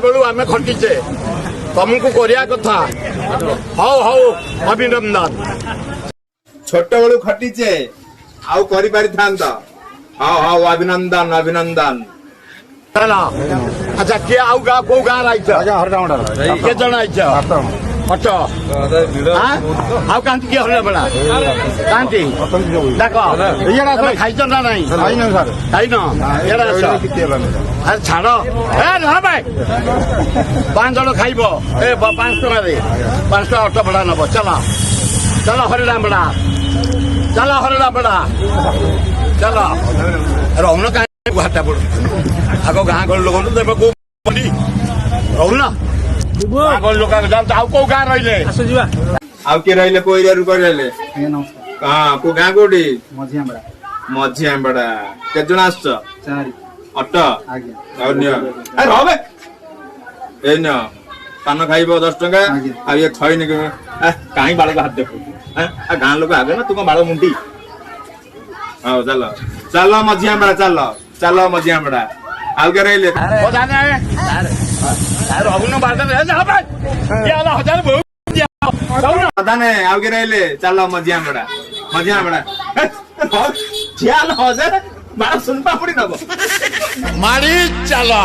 बेलू आम खटीचे तुमको करिया कथा हौ हौ अभिनंदन छोट बेलू खटीचे आउ करि पारि थांत हां हां अभिनंदन अभिनंदन चला अच्छा किए आउ गाँ कौ गाँ आइछ के जन आइछ अट आउ कांति किए हरला बड़ा कांति देख खाइछ ना नहीं खाइन एड़ा अरे छाड़ ए ना भाई 5 जन खाइब ए 5 टका रे 5 टका ऑटो भाड़ा नब चला चला हरिराम बड़ा चला हरिराम बड़ा चला रहुन कहीं घाटा पड़ आग गाँ गहल लोक तेज कौ रहुना गाँ गहल लोक जाऊ कौ गाँ रही आउ के रहिले को एरिया रु करले हां को गाँ कोडी मझी आंबड़ा के जण आछ 4 ऑटो आगे अन्य ए रहबे ए न पान खाइबो 10 टका आ ये खइने के काई बाळ को हाथ देखो आ गाँ लोक आगे ना तुम बाळ मुंडी हां चलो चलो मझी आंबड़ा चलो चलो मझी आंबड़ा आउ के रहिले ओ जाने यार रहुन बात रे जा भाई ये आला हजार बहु दाने आउ के रहिले चलो मझी आंबड़ा छियाल हजार बाळ सुन पापड़ी नबो मारी चला